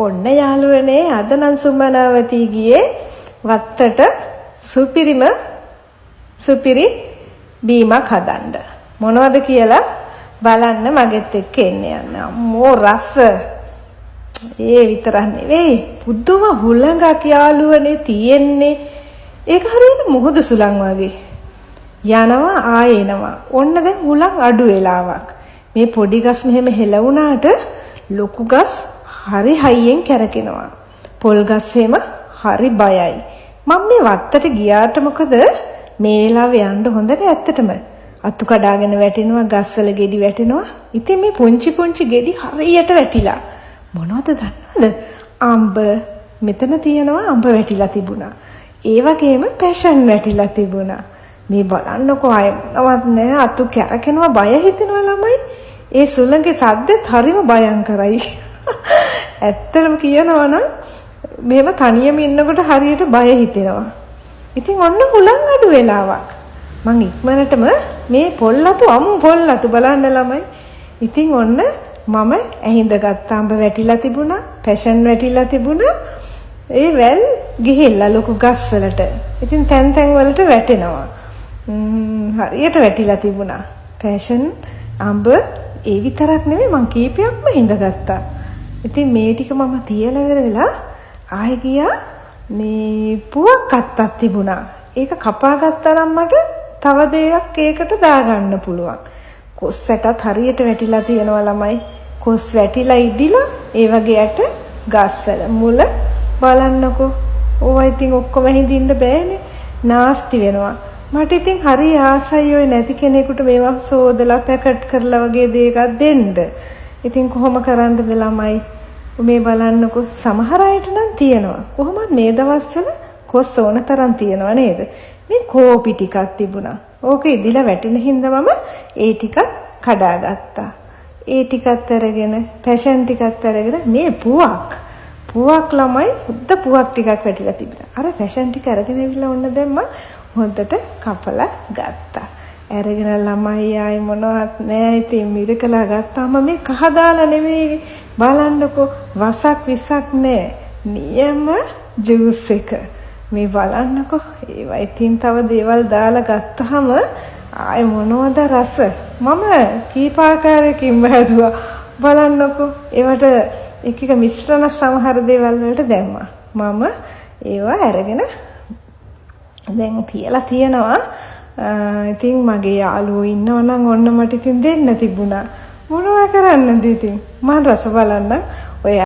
ඔන්න යාළුවනේ අද නම් සුමනාවතී ගියේ වත්තට සුපිරි බීමක් හදන්න. මොනවද කියලා බලන්න මගෙත් එක්ක එන්න යන්න. අම්මෝ රස. ඒ විතරක් නෙවෙයි පුදුම හුළඟක් යාළුවනේ තියෙන්නේ. ඒක හරියට මුහුදු සුළං වගේ. යනවා ආයෙ එනවා. ඔන්න දැන් හුළං අඩු වෙලාවක්. මේ පොඩි ගස් මෙහෙම හෙලවුණාට ලොකු ගස් හරි හයියෙන් කැරකෙනවා. පොල් ගස් එහෙම හරි බයයි. මම මේ වත්තට ගියාට මොකද මේ වෙලාවේ යන්න හොඳ නෑ ඇත්තටම. අතු කඩාගෙන වැටෙනවා, ගස්වල ගෙඩි වැටෙනවා. ඉතින් මේ පුංචි ගෙඩි හරියට වැටිලා. මොනවද දන්නවද? අඹ මෙතන තියෙනවා අඹ වැටිලා තිබුණා. ඒ වගේම පැෂන් වැටිලා තිබුණා. මේ බලන්නකෝ අය මොනවත් නෑ අතු කැරකෙනවා බය හිතෙනවා ළමයි. ඒ සුළඟේ සද්දෙත් හරිම භයංකරයි. ඇත්තටම කියනවා නම් මෙහෙම තනියම ඉන්නකොට හරියට බය හිතෙනවා. ඉතින් ඔන්න හුළං අඩු වෙලාවක්. මං ඉක්මනටම මේ පොල්ලතු බලන්න ළමයි. ඉතින් ඔන්න මම ඇහිඳ ගත්ත අඹ වැටිලා තිබුණා, පැෂන් වැටිලා තිබුණා. ඒ වැල් ගිහිල්ලා ලොකු ගස් වලට. ඉතින් තැන් වලට වැටෙනවා. හරියට වැටිලා තිබුණා. පැෂන් අඹ ඒ විතරක් නෙමෙයි මං කීපයක්ම හිඳගත්තා. ඉතින් මේ ටික මම තියලා ඉවර වෙලා ආයෙ ගියා මේ පුවක් අත්තක් තිබුණා. ඒක කපා ගත්තා නම් මට තව දෙයක් ඒකට දාගන්න පුළුවන්. කොස් ඇටත් හරියට වැටිලා තියෙනවා ළමයි. කොස් වැටිලා ඉදිලා ඒ වගේ ඇට ගස්වල මුල බලන්නකෝ. ඕවා ඉතින් ඔක්කොම හිඳින්න බෑනේ. නාස්ති වෙනවා. මට ඉතින් හරි ආසයි ඔය නැති කෙනෙකුට මේවා සෝදලා පැකට් කරලා වගේ දෙයක් දෙන්න. ඉතින් කොහොම කරන්නද ළමයි? මේ බලන්නකෝ සමහර අයට නම් තියෙනවා. කොහොමද මේ දවස්වල කොස් ඕන තරම් තියෙනව නේද? මේ කෝපි ටිකක් තිබුණා. ඕක ඉදිලා වැටෙන හින්දා මම ඒ ටිකත් කඩාගත්තා. ඒ ටිකත් අරගෙන පැෂන් ටිකත් අරගෙන මේ පුවක් ළමයි හුද්ද පුවක් ටිකක් වැටිලා තිබුණා. අර පැෂන් ටික අරගෙන ඉවිල්ලා ඔන්න දැන් මම හොඳට කපලා ගත්තා. අරගෙන ළමයි ආයි මොනවත් නෑ ඉතින් මිරිකලා ගත්තාම මේ කහ දාලා නෙමෙයි බලන්නකෝ වසක් විසක් නෑ නියම ජූස් එක මේ බලන්නකෝ ඒවා ඉතින් තව දේවල් දාලා ගත්තාම ආයි මොනවද රස මම කීපාකාරයකින් බහදුවා බලන්නකෝ ඒවට එක මිශ්‍රණ සමහර දේවල් වලට දැම්මා මම ඒවා අරගෙන දැන් තියලා තියෙනවා ඉතින් මගේ යාළුවෝ ඉන්නවනම් ඔන්න මට ඉතින් දෙන්න තිබුණා මොනවා කරන්නද ඉතින් මම රස බලන්න